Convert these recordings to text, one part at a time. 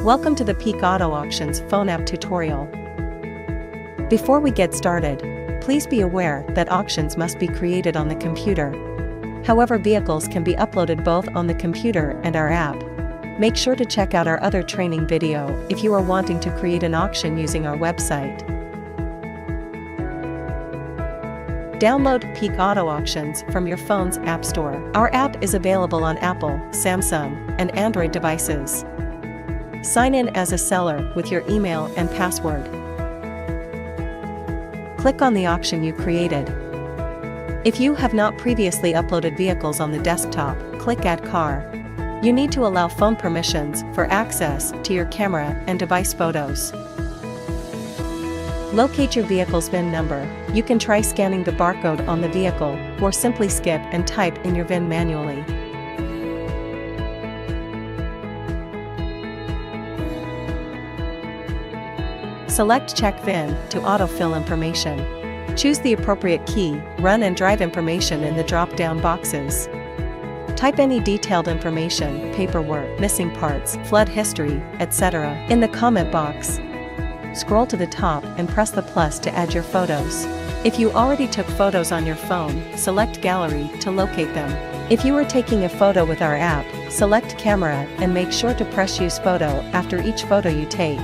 Welcome to the Peak Auto Auctions phone app tutorial. Before we get started, please be aware that auctions must be created on the computer. However, vehicles can be uploaded both on the computer and our app. Make sure to check out our other training video if you are wanting to create an auction using our website. Download Peak Auto Auctions from your phone's app store. Our app is available on Apple, Samsung, and Android devices. Sign in as a seller with your email and password. Click on the auction you created. If you have not previously uploaded vehicles on the desktop, click Add Car. You need to allow phone permissions for access to your camera and device photos. Locate your vehicle's VIN number. You can try scanning the barcode on the vehicle, or simply skip and type in your VIN manually. Select Check VIN to autofill information. Choose the appropriate key, run and drive information in the drop-down boxes. Type any detailed information, paperwork, missing parts, flood history, etc. in the comment box. Scroll to the top and press the plus to add your photos. If you already took photos on your phone, select Gallery to locate them. If you are taking a photo with our app, select Camera and make sure to press Use Photo after each photo you take.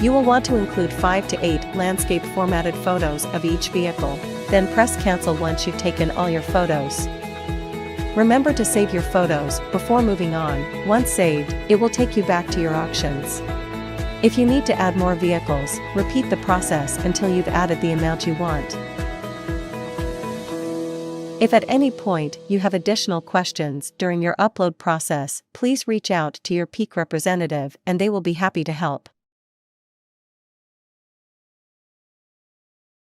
You will want to include 5 to 8 landscape formatted photos of each vehicle, then press Cancel once you've taken all your photos. Remember to save your photos before moving on. Once saved, it will take you back to your auctions. If you need to add more vehicles, repeat the process until you've added the amount you want. If at any point you have additional questions during your upload process, please reach out to your Peak representative and they will be happy to help.